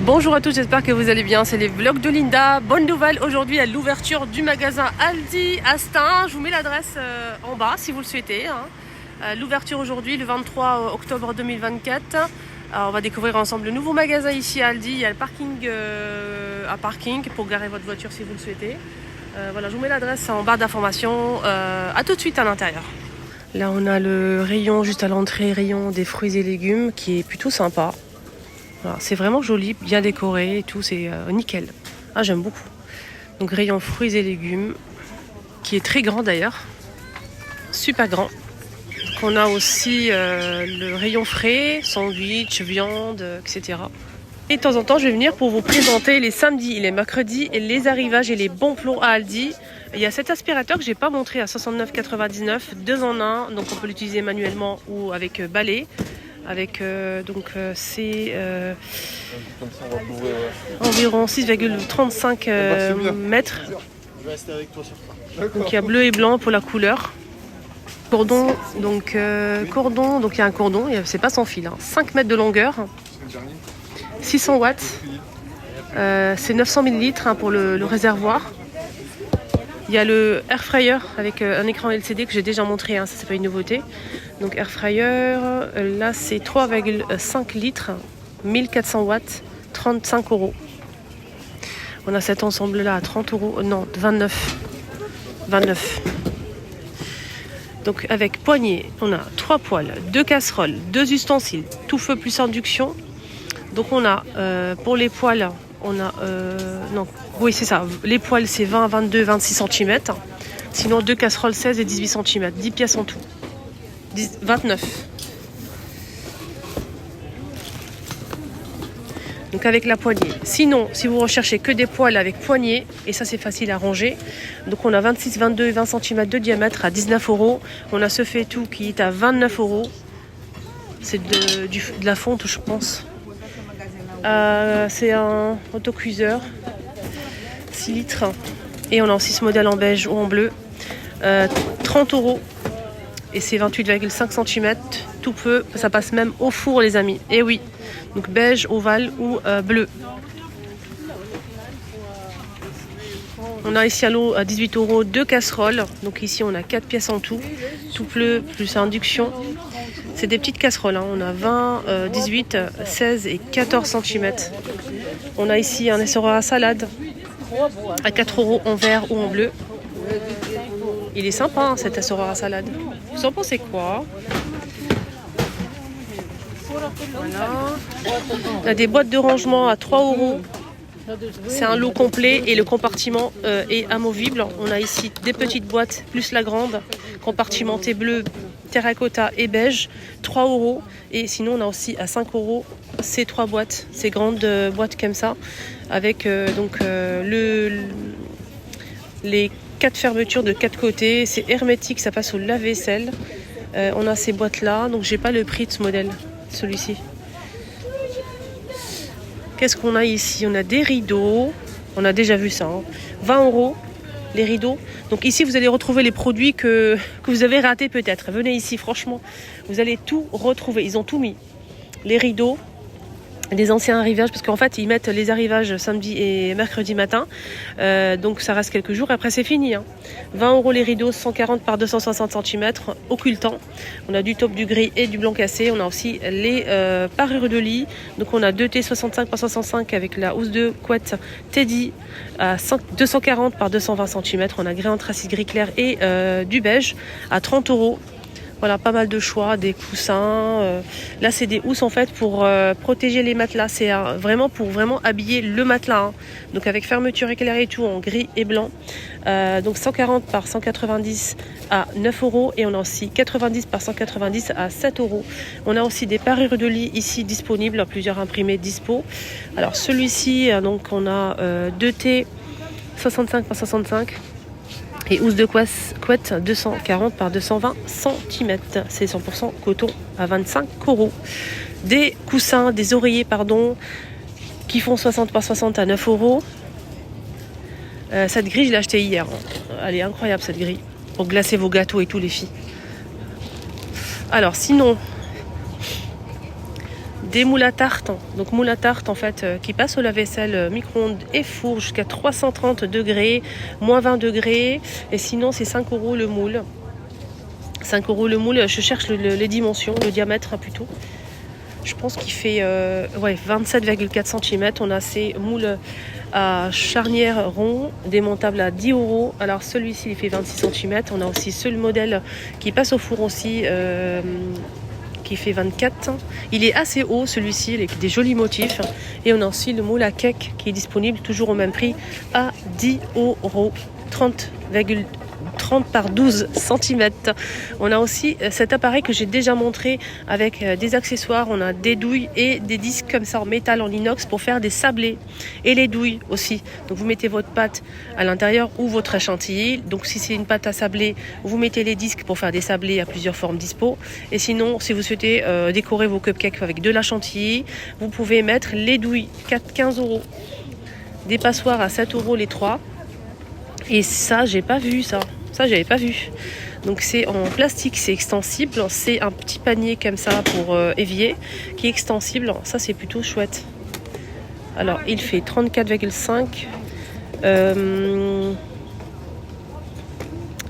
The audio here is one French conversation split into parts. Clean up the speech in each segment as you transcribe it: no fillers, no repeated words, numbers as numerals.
Bonjour à tous, j'espère que vous allez bien, c'est les vlogs de Linda. Bonne nouvelle aujourd'hui à l'ouverture du magasin Aldi à Stein. Je vous mets l'adresse en bas si vous le souhaitez. L'ouverture aujourd'hui, le 23 octobre 2024. Alors, on va découvrir ensemble le nouveau magasin ici à Aldi. Il y a le parking, un parking pour garer votre voiture si vous le souhaitez. Voilà, je vous mets l'adresse en barre d'informations. À tout de suite à l'intérieur. Là, on a le rayon juste à l'entrée, rayon des fruits et légumes qui est plutôt sympa. Voilà, c'est vraiment joli, bien décoré et tout, c'est nickel. Ah, j'aime beaucoup. Donc rayon fruits et légumes, qui est très grand d'ailleurs, super grand. Donc, on a aussi le rayon frais, sandwich, viande, etc. Et de temps en temps, je vais venir pour vous présenter les samedis et les mercredis et les arrivages et les bons plans à Aldi. Il y a cet aspirateur que je n'ai pas montré à 69,99, 2 en 1, donc on peut l'utiliser manuellement ou avec balai. Avec c'est environ 6,35 mètres. Donc il y a bleu et blanc pour la couleur. Cordon, donc il y a un cordon, c'est pas sans fil, 5 mètres de longueur, 600 watts, c'est 900 ml pour le réservoir. Il y a le air fryer avec un écran LCD que j'ai déjà montré, ça c'est pas une nouveauté. Donc air fryer, là c'est 3,5 litres, 1400 watts, 35 €. On a cet ensemble là à 30 €, non 29. Donc avec poignée, on a 3 poêles, 2 casseroles, 2 ustensiles, tout feu plus induction. Donc on a pour les poêles, on a c'est ça, les poêles c'est 20, 22, 26 cm. Sinon 2 casseroles 16 et 18 cm, 10 pièces en tout. 29. Donc avec la poignée. Sinon, si vous recherchez que des poêles avec poignée, et ça c'est facile à ranger, donc on a 26, 22 et 20 cm de diamètre à 19 €. On a ce fait tout qui est à 29 €. C'est de la fonte, je pense. C'est un autocuiseur 6 litres. Et on a aussi ce modèle en beige ou en bleu. 30 €. Et c'est 28,5 cm, tout peu, ça passe même au four les amis. Et oui, donc beige, ovale ou bleu. On a ici à l'eau à 18 € 2 casseroles. Donc ici on a 4 pièces en tout bleu plus induction. C'est des petites casseroles, on a 20, 18, 16 et 14 cm. On a ici un essoreur à salade à 4 € en vert ou en bleu. Il est sympa cet essoreur à salade. Vous en pensez quoi? Voilà. On a des boîtes de rangement à 3 €. C'est un lot complet et le compartiment est amovible. On a ici des petites boîtes plus la grande, compartimentée bleu, terracotta et beige, 3 €. Et sinon on a aussi à 5 € ces 3 boîtes, ces grandes boîtes comme ça, avec les 4 fermetures de 4 côtés. C'est hermétique, ça passe au lave-vaisselle. On a ces boîtes là, donc j'ai pas le prix de ce modèle, celui-ci. Qu'est-ce qu'on a ici? On a des rideaux, on a déjà vu ça, 20 € les rideaux. Donc ici vous allez retrouver les produits que vous avez ratés peut-être. Venez ici, franchement, vous allez tout retrouver. Ils ont tout mis, les rideaux, des anciens arrivages, parce qu'en fait ils mettent les arrivages samedi et mercredi matin, donc ça reste quelques jours, après c'est fini. 20 € les rideaux, 140 par 260 cm, occultants. On a du taupe, du gris et du blanc cassé. On a aussi les parures de lit, donc on a 2 T 65 par 65 avec la housse de couette Teddy à 240 par 220 cm. On a gris anthracite, gris clair et du beige à 30 €. Voilà, pas mal de choix, des coussins. Là, c'est des housses en fait pour protéger les matelas. C'est vraiment pour habiller le matelas. Donc avec fermeture éclairée et tout en gris et blanc. Donc 140 par 190 à 9 €. Et on a aussi 90 par 190 à 7 €. On a aussi des parures de lit ici disponibles, plusieurs imprimés dispo. Alors celui-ci, donc on a 2 T 65 par 65. Et housse de couette 240 par 220 cm. C'est 100% coton à 25 €. Des coussins, des oreillers, qui font 60 par 60 à 9 €. Cette grille, je l'ai achetée hier. Elle est incroyable cette grille. Pour glacer vos gâteaux et tout, les filles. Alors sinon, des moules à tarte. Donc moules à tarte en fait qui passent au lave-vaisselle micro-ondes et four jusqu'à 330 degrés, moins 20 degrés. Et sinon c'est 5 € le moule. 5 € le moule, je cherche les dimensions, le diamètre plutôt. Je pense qu'il fait 27,4 cm. On a ces moules à charnière rond, démontable à 10 €. Alors celui-ci il fait 26 cm. On a aussi ce modèle qui passe au four aussi, qui fait 24. Il est assez haut celui-ci, avec des jolis motifs. Et on a aussi le moule à cake qui est disponible toujours au même prix à 10 €, 30 par 12 cm. On a aussi cet appareil que j'ai déjà montré avec des accessoires. On a des douilles et des disques comme ça en métal, en inox pour faire des sablés. Et les douilles aussi. Donc vous mettez votre pâte à l'intérieur ou votre chantilly. Donc si c'est une pâte à sabler, vous mettez les disques pour faire des sablés à plusieurs formes dispo. Et sinon, si vous souhaitez décorer vos cupcakes avec de la chantilly, vous pouvez mettre les douilles 15 €. Des passoires à 7 € les 3. Et ça, j'ai pas vu ça. Ça, j'avais pas vu. Donc c'est en plastique, c'est extensible. C'est un petit panier comme ça pour évier qui est extensible. Ça, c'est plutôt chouette. Alors, il fait 34,5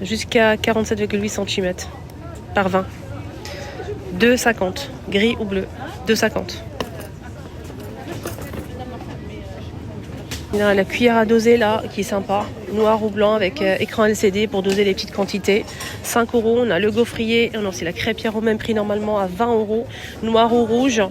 jusqu'à 47,8 cm par 20. 2,50. Gris ou bleu. 2,50. Il y a la cuillère à doser là qui est sympa, noir ou blanc avec écran LCD pour doser les petites quantités. 5 €. On a le gaufrier, on a aussi la crêpière au même prix normalement à 20 €. Noir ou rouge.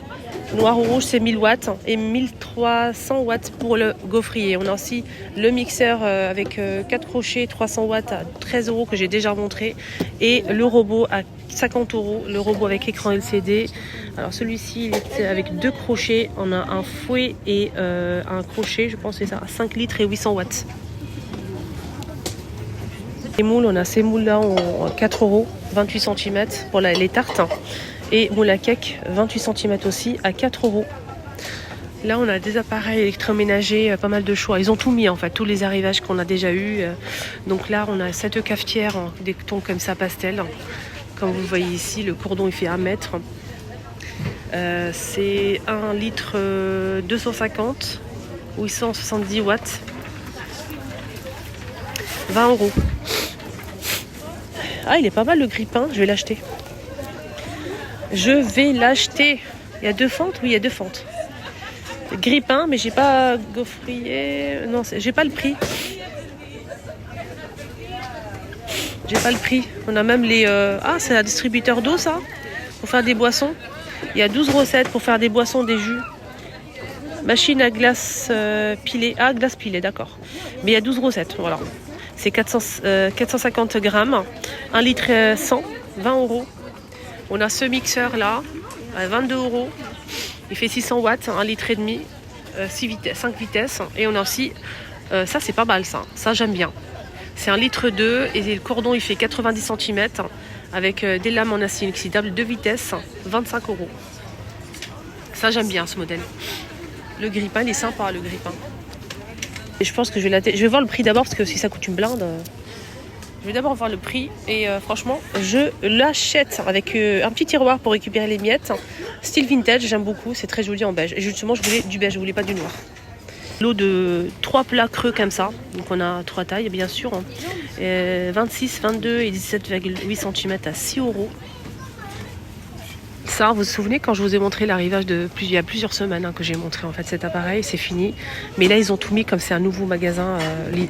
Noir ou rouge c'est 1000 watts et 1300 watts pour le gaufrier. On a aussi le mixeur avec 4 crochets 300 watts à 13 € que j'ai déjà montré. Et le robot à 50 €, le robot avec écran LCD. Alors celui-ci il est avec 2 crochets. On a un fouet et un crochet, je pense que c'est ça, à 5 litres et 800 watts. Les moules, on a ces moules là en 4 €, 28 cm pour les tartes. Et moule à cake, 28 cm aussi, à 4 €. Là, on a des appareils électroménagers, pas mal de choix. Ils ont tout mis, en fait, tous les arrivages qu'on a déjà eus. Donc là, on a cette cafetière, des tons comme ça, pastel. Comme vous le voyez ici, le cordon, il fait 1 mètre. C'est 1 litre 250, 870 watts. 20 €. Ah, il est pas mal le grille-pain, je vais l'acheter. Je vais l'acheter. Il y a 2 fentes? Oui, il y a 2 fentes. Grille-pain, mais j'ai pas gaufrier. Non, j'ai pas le prix. J'ai pas le prix. On a même les... Ah, c'est un distributeur d'eau, ça? Pour faire des boissons. Il y a 12 recettes pour faire des boissons, des jus. Machine à glace pilée. Ah, glace pilée, d'accord. Mais il y a 12 recettes, voilà. C'est 450 grammes. 1 litre 100, 20 €. On a ce mixeur là, à 22 €. Il fait 600 watts, 1 litre et demi, 5 vitesses. Et on a aussi, ça c'est pas mal ça, ça j'aime bien. C'est 1 litre 2 et le cordon il fait 90 cm avec des lames en acier inoxydable 2 vitesses, 25 €. Ça j'aime bien ce modèle. Le grille-pain il est sympa le grille-pain. Et je pense que je vais voir le prix d'abord parce que si ça coûte une blinde... Je vais d'abord voir le prix et franchement, je l'achète avec un petit tiroir pour récupérer les miettes. Style vintage, j'aime beaucoup, c'est très joli en beige. Et justement, je voulais du beige, je voulais pas du noir. Lot de 3 plats creux comme ça. Donc on a 3 tailles, bien sûr. 26, 22 et 17,8 cm à 6 €. Ça, vous vous souvenez quand je vous ai montré l'arrivage il y a plusieurs semaines que j'ai montré en fait cet appareil, c'est fini. Mais là, ils ont tout mis comme c'est un nouveau magasin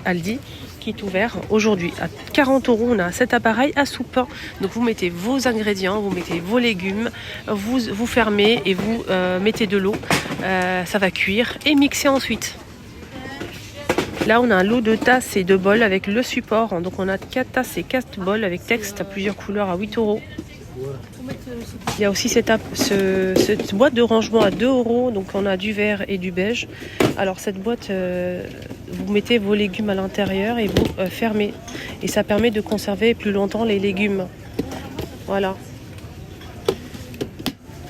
Aldi. Qui est ouvert aujourd'hui à 40 €. On a cet appareil à soupe. Donc vous mettez vos ingrédients, vous mettez vos légumes, vous fermez et vous mettez de l'eau. Ça va cuire et mixer ensuite. Là on a un lot de tasses et de bols avec le support. Donc on a 4 tasses et 4 bols avec texte à plusieurs couleurs à 8 €. Il y a aussi cette boîte de rangement à 2 €. Donc on a du vert et du beige. Alors cette boîte, vous mettez vos légumes à l'intérieur et vous fermez. Et ça permet de conserver plus longtemps les légumes. Voilà.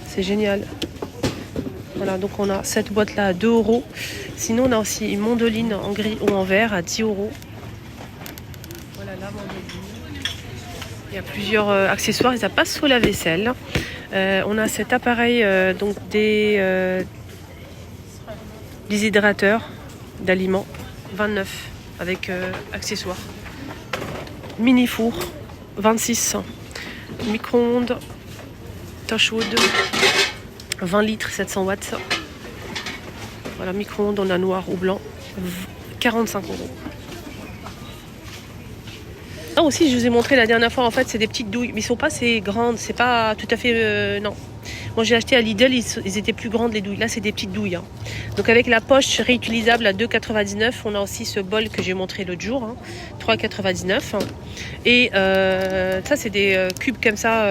C'est génial. Voilà, donc on a cette boîte là à 2 €. Sinon on a aussi une mandoline en gris ou en vert à 10 €. Voilà la mandoline. Il y a plusieurs accessoires et ça passe sous la vaisselle. On a cet appareil, donc des hydrateurs d'aliments, 29 avec accessoires. Mini four, 26. Micro-ondes, tache chaude, 20 litres, 700 watts. Voilà, micro-ondes, on a noir ou blanc, 45 €. Ah aussi, je vous ai montré la dernière fois, en fait, c'est des petites douilles, mais ils sont pas assez grandes, c'est pas tout à fait, non. Moi j'ai acheté à Lidl, ils étaient plus grandes les douilles, là c'est des petites douilles. Hein. Donc avec la poche réutilisable à 2,99 €, on a aussi ce bol que j'ai montré l'autre jour, hein, 3,99 €. Et ça c'est des cubes comme ça,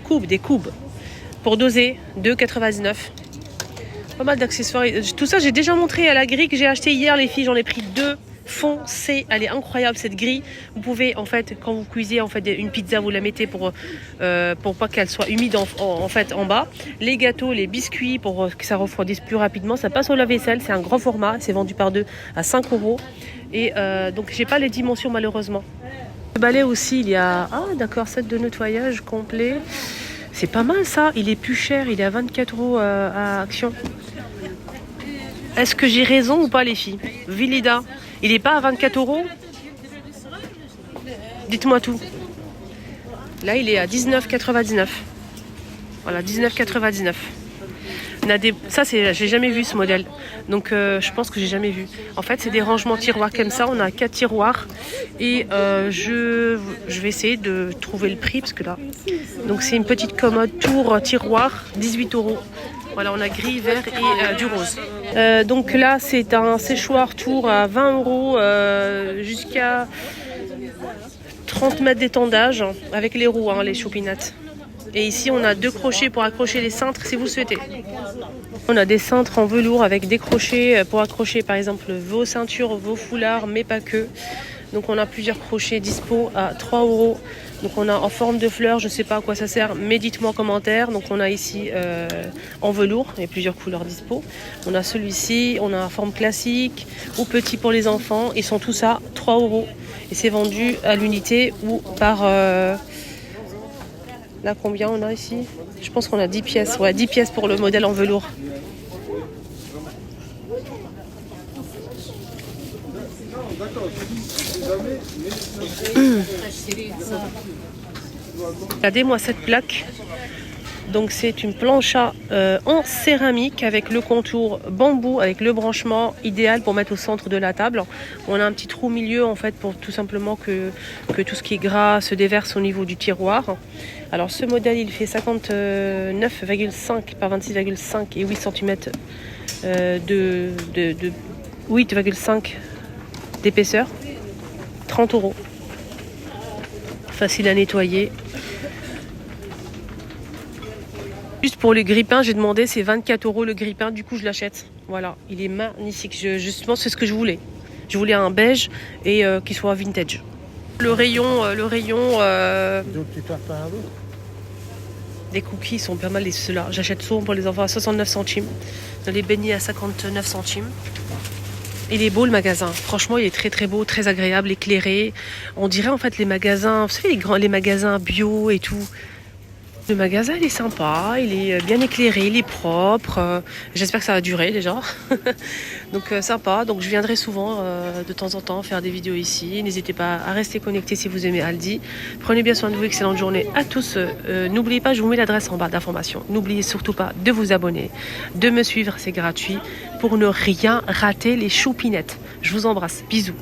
des cubes, pour doser, 2,99 €. Pas mal d'accessoires, tout ça j'ai déjà montré à la grille que j'ai acheté hier les filles, j'en ai pris 2. Foncée, elle est incroyable cette grille. Vous pouvez en fait quand vous cuisez en fait une pizza, vous la mettez pour pas qu'elle soit humide en fait en bas. Les gâteaux, les biscuits pour que ça refroidisse plus rapidement. Ça passe au lave-vaisselle, c'est un grand format, c'est vendu par 2 à 5 €. Et donc j'ai pas les dimensions malheureusement. Le balai aussi, il y a d'accord, set de nettoyage complet. C'est pas mal ça. Il est plus cher, il est à 24 € à Action. Est-ce que j'ai raison ou pas les filles? Vilida, il n'est pas à 24 €? Dites-moi tout. Là, il est à 19,99 €. Voilà, 19,99 €. Ça, j'ai jamais vu ce modèle. Donc, je pense que j'ai jamais vu. En fait, c'est des rangements tiroirs comme ça. On a 4 tiroirs. Et je vais essayer de trouver le prix. Parce que là, donc c'est une petite commode tour tiroir, 18 €. Voilà, on a gris, vert et du rose. Donc là, c'est un séchoir tour à 20 € jusqu'à 30 mètres d'étendage avec les roues, hein, les choupinates. Et ici, on a 2 crochets pour accrocher les cintres si vous le souhaitez. On a des cintres en velours avec des crochets pour accrocher par exemple vos ceintures, vos foulards, mais pas que. Donc on a plusieurs crochets dispo à 3 €. Donc on a en forme de fleurs, je ne sais pas à quoi ça sert, mais dites-moi en commentaire. Donc on a ici en velours, il y a plusieurs couleurs dispo. On a celui-ci, on a en forme classique ou petit pour les enfants. Ils sont tous à 3 €. Et c'est vendu à l'unité ou par... Là combien on a ici? Je pense qu'on a 10 pièces. Ouais, 10 pièces pour le modèle en velours. Regardez-moi cette plaque. Donc c'est une plancha en céramique avec le contour bambou, avec le branchement idéal pour mettre au centre de la table. On a un petit trou au milieu en fait pour tout simplement que tout ce qui est gras se déverse au niveau du tiroir. Alors ce modèle il fait 59,5 par 26,5 et 8 cm de 8,5 d'épaisseur. 30 €. Facile à nettoyer. Juste pour les grippins, j'ai demandé, c'est 24 € le grippin, du coup je l'achète. Voilà, il est magnifique. Justement, c'est ce que je voulais. Je voulais un beige et qu'il soit vintage. Le rayon des cookies sont pas mal, ceux-là. J'achète souvent pour les enfants à 69 centimes. Dans les beignets à 59 centimes. Il est beau le magasin, franchement il est très très beau, très agréable, éclairé. On dirait en fait les magasins, vous savez les magasins bio et tout. Le magasin il est sympa, il est bien éclairé, il est propre. J'espère que ça va durer déjà. Donc sympa, donc je viendrai souvent de temps en temps faire des vidéos ici. N'hésitez pas à rester connectés si vous aimez Aldi. Prenez bien soin de vous, excellente journée à tous. N'oubliez pas, je vous mets l'adresse en bas d'information. N'oubliez surtout pas de vous abonner, de me suivre, c'est gratuit, pour ne rien rater les choupinettes. Je vous embrasse, bisous.